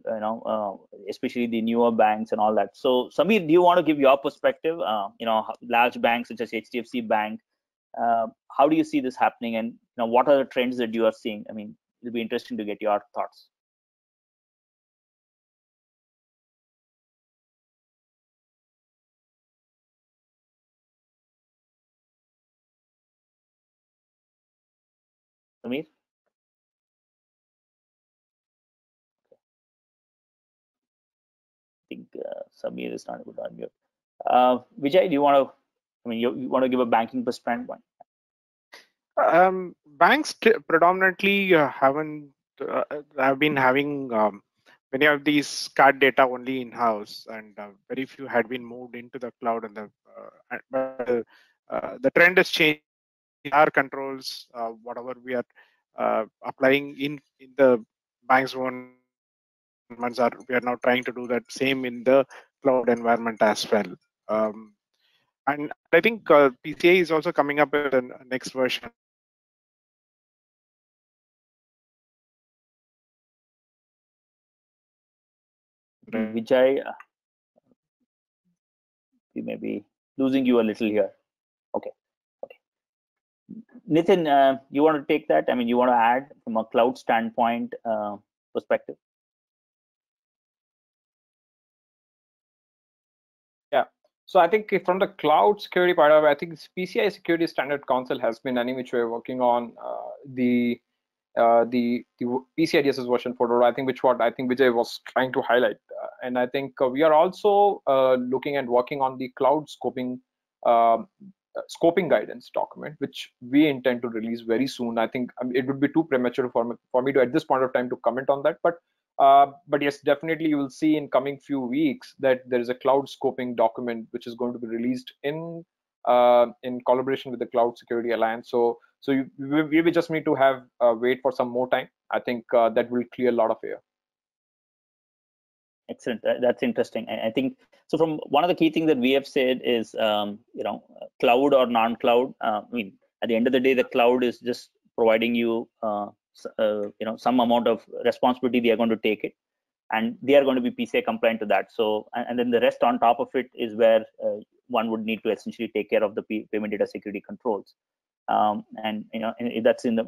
especially the newer banks and all that. So Samir, do you want to give your perspective? Large banks such as HDFC Bank, how do you see this happening, and what are the trends that you are seeing? I mean, it'll be interesting to get your thoughts. Samir? I think Samir is not able to unmute. Vijay, do you want to? I mean, you want to give a banking perspective? Banks predominantly have been having many of these card data only in house, and very few had been moved into the cloud. And the trend has changed. Our controls, whatever we are applying in the bank's own, we are now trying to do that same in the cloud environment as well. And I think PCI is also coming up with a next version. Vijay, we may be losing you a little here. Okay. Nitin, you want to take that? I mean, you want to add from a cloud standpoint perspective? Yeah. So I think from the cloud security part of it, I think PCI Security Standard Council has been any which we're working on the PCI DSS version 4.0, I think, which what I think Vijay was trying to highlight. And I think we are also looking and working on the cloud scoping guidance document, which we intend to release very soon. I think it would be too premature for me to at this point of time to comment on that, but yes, definitely you will see in coming few weeks that there is a cloud scoping document which is going to be released in collaboration with the Cloud Security Alliance. So we just need to have wait for some more time. I think that will clear a lot of air. Excellent. That's interesting. I think so. From one of the key things that we have said is, cloud or non-cloud. I mean, at the end of the day, the cloud is just providing you, some amount of responsibility. They are going to take it, and they are going to be PCI compliant to that. So, and then the rest on top of it is where one would need to essentially take care of the payment data security controls. And that's in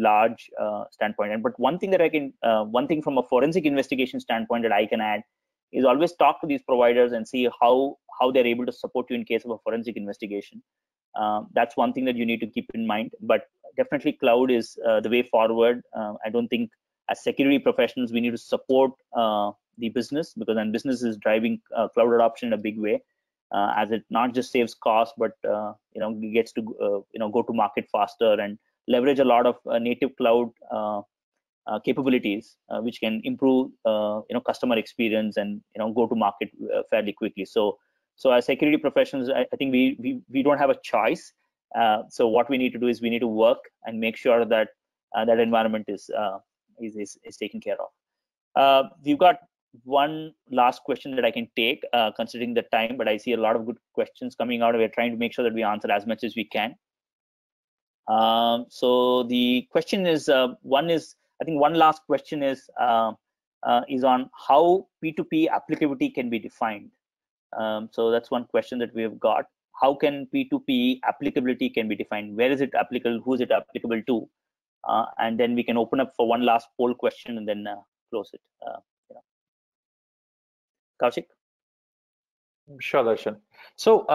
large standpoint. But one thing that I can, one thing from a forensic investigation standpoint that I can add is always talk to these providers and see how they're able to support you in case of a forensic investigation. That's one thing that you need to keep in mind. But definitely, cloud is the way forward. I don't think as security professionals we need to support the business, because then business is driving cloud adoption in a big way. As it not just saves cost, but gets to go to market faster and leverage a lot of native cloud capabilities, which can improve customer experience and go to market fairly quickly. So as security professionals, I think we don't have a choice. So what we need to do is we need to work and make sure that that environment is taken care of. We've got one last question that I can take, considering the time, but I see a lot of good questions coming out. We're trying to make sure that we answer as much as we can. So the question is, I think one last question is on how P2P applicability can be defined. So that's one question that we have got. How can P2P applicability can be defined? Where is it applicable? Who is it applicable to? And then we can open up for one last poll question and then close it. Kaushik? Sure, Darshan. So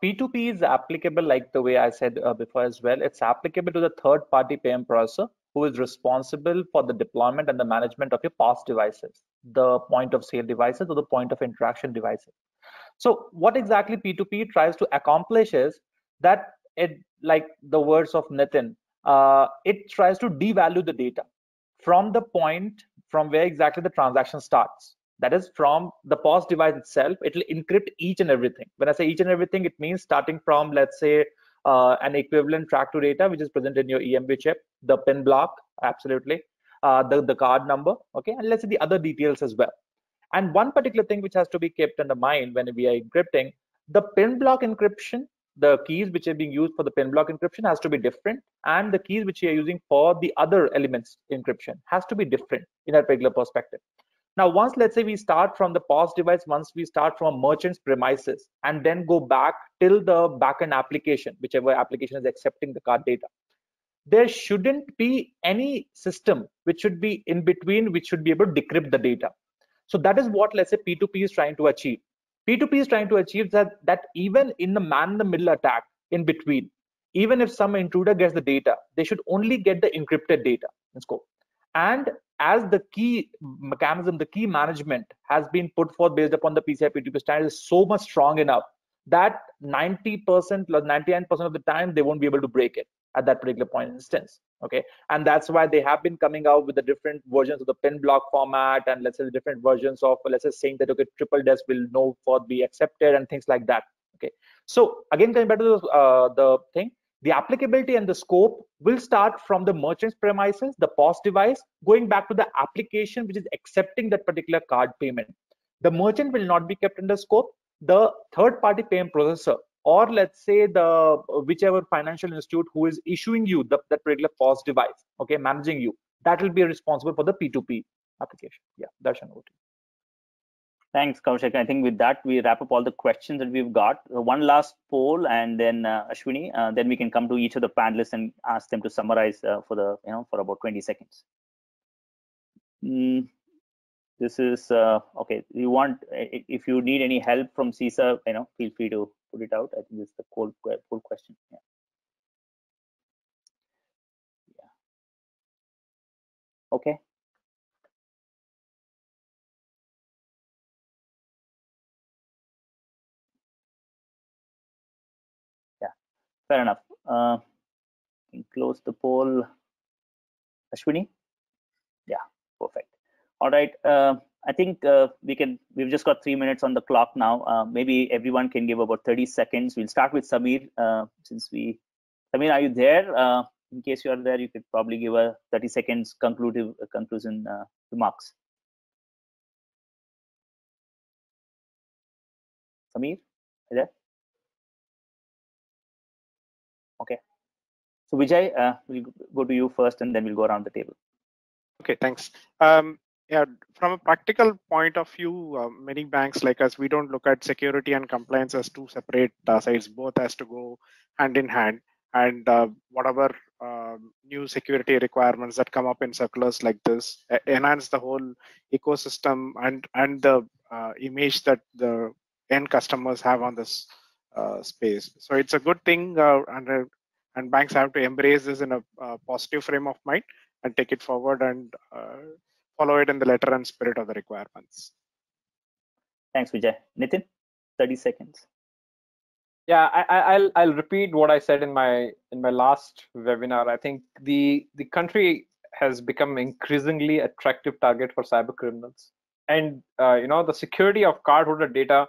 P2P is applicable, like the way I said before as well. It's applicable to the third-party payment processor who is responsible for the deployment and the management of your POS devices, the point of sale devices or the point of interaction devices. So what exactly P2P tries to accomplish is that it, like the words of Nitin, it tries to devalue the data from the point from where exactly the transaction starts. That is, from the POS device itself, it will encrypt each and everything. When I say each and everything, it means starting from, let's say, an equivalent track to data, which is present in your EMV chip, the PIN block, absolutely, the card number, okay, and let's say the other details as well. And one particular thing which has to be kept in the mind when we are encrypting, the PIN block encryption, the keys which are being used for the PIN block encryption has to be different, and the keys which you are using for the other elements encryption has to be different in a particular perspective. Now, once, let's say, we start from the POS device, once we start from a merchant's premises and then go back till the backend application, whichever application is accepting the card data, there shouldn't be any system which should be in between, which should be able to decrypt the data. So that is what, let's say, P2P is trying to achieve. P2P is trying to achieve that even in the man-in-the-middle attack in between, even if some intruder gets the data, they should only get the encrypted data in scope. And as the key mechanism, the key management has been put forth based upon the PCI P2P standard is so much strong enough that 90% plus 99% of the time they won't be able to break it at that particular point in instance. Okay, and that's why they have been coming out with the different versions of the PIN block format, and let's say the different versions of, let's say, saying that, okay, triple desk will no for be accepted and things like that. Okay, so again, coming back to the thing, the applicability and the scope will start from the merchant's premises, the POS device, going back to the application which is accepting that particular card payment. the merchant will not be kept under scope. The third-party payment processor, or let's say the whichever financial institute who is issuing you that particular POS device, okay, managing you, that will be responsible for the P2P application. Yeah, Darshan, over to you. Thanks, Kaushik. I think with that, we wrap up all the questions that we've got. One last poll, and then Ashwini, then we can come to each of the panelists and ask them to summarize for about 20 seconds. This is okay. You want, if you need any help from CISA, feel free to put it out. I think this is the poll question. Yeah. Okay. Yeah, fair enough. Can close the poll. Ashwini? Yeah, perfect. All right. I think we've just got 3 minutes on the clock now. Maybe everyone can give about 30 seconds. We'll start with Samir. Samir, are you there? In case you are there, you could probably give a 30 seconds conclusion remarks. Samir, are you there? Okay. So Vijay, we'll go to you first, and then we'll go around the table. Okay, thanks. Yeah, from a practical point of view, many banks like us, we don't look at security and compliance as two separate sides. Both has to go hand in hand. And whatever new security requirements that come up in circulars like this enhance the whole ecosystem and the image that the end customers have on this space. So it's a good thing, and banks have to embrace this in a positive frame of mind and take it forward and follow it in the letter and spirit of the requirements. Thanks, Vijay. Nitin, 30 seconds. Yeah, I'll repeat what I said in my last webinar. I think the country has become increasingly attractive target for cyber criminals, and the security of cardholder data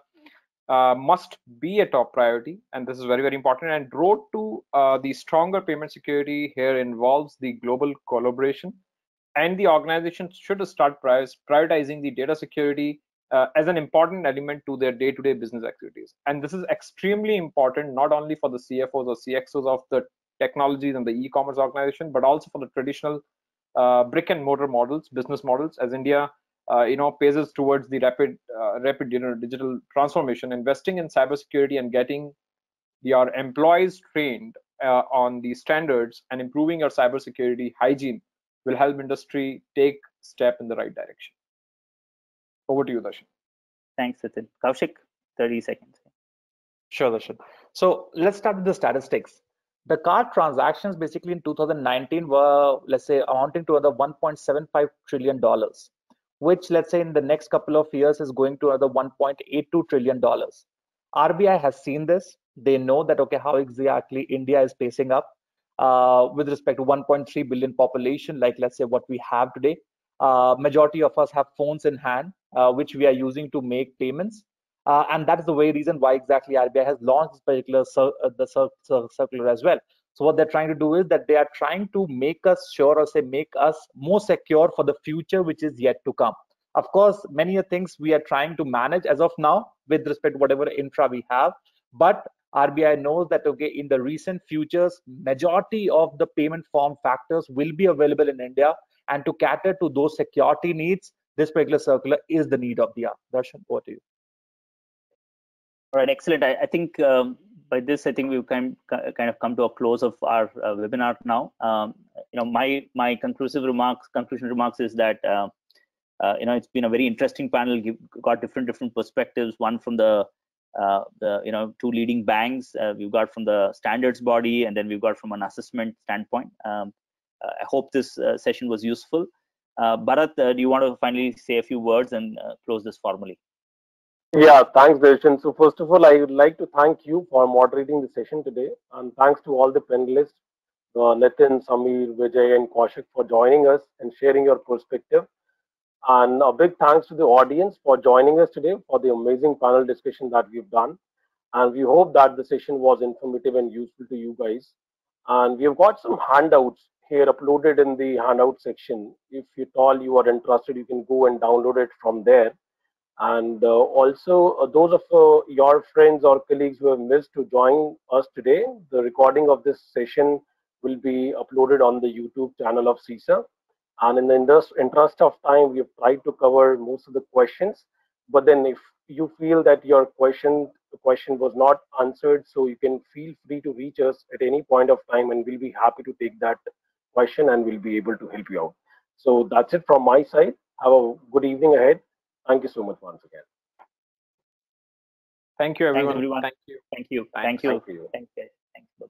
must be a top priority, and this is very, very important. And road to the stronger payment security here involves the global collaboration, and the organization should start prioritizing the data security as an important element to their day-to-day business activities. And this is extremely important not only for the CFOs or CXOs of the technologies and the e-commerce organization, but also for the traditional brick and mortar models, business models, as India paces towards the rapid digital transformation. Investing in cybersecurity and getting your employees trained on the standards and improving your cybersecurity hygiene will help industry take step in the right direction. Over to you, Darshan. Thanks, Nitin. Kaushik, 30 seconds. Sure, Darshan. So let's start with the statistics. The card transactions basically in 2019 were, let's say, amounting to another $1.75 trillion, which let's say in the next couple of years is going to another $1.82 trillion. RBI has seen this. They know that, okay, how exactly India is pacing up with respect to 1.3 billion population, like let's say what we have today. Majority of us have phones in hand, which we are using to make payments. And that is the very reason why exactly RBI has launched this particular circular as well. So what they're trying to do is that they are trying to make us sure, or say make us more secure for the future, which is yet to come. Of course, many things we are trying to manage as of now with respect to whatever infra we have, but RBI knows that, okay, in the recent futures, majority of the payment form factors will be available in India, and to cater to those security needs, this particular circular is the need of the hour. Darshan, over to you. All right, excellent. I think by this, I think we've kind of come to a close of our webinar now. My conclusion remarks is that it's been a very interesting panel. We've got different perspectives. One from the two leading banks. We've got from the standards body, and then we've got from an assessment standpoint. I hope this session was useful. Bharat, do you want to finally say a few words and close this formally? Yeah, thanks, Darshan. So first of all, I would like to thank you for moderating the session today, and thanks to all the panelists, Nitin, Samir, Vijay, and Kaushik for joining us and sharing your perspective. And a big thanks to the audience for joining us today for the amazing panel discussion that we've done. And we hope that the session was informative and useful to you guys. And we've got some handouts here uploaded in the handout section. If at all you are interested, you can go and download it from there. And also, those of your friends or colleagues who have missed to join us today, the recording of this session will be uploaded on the YouTube channel of CISA. And in the interest of time, we have tried to cover most of the questions. But then if you feel that the question was not answered, so you can feel free to reach us at any point of time, and we'll be happy to take that question and we'll be able to help you out. So that's it from my side. Have a good evening ahead. Thank you so much once again. Thank you, everyone. Thanks, everyone. Thank you. Thank you. Thanks. Thank you. Thank you. Thanks, guys. Thanks. Bye.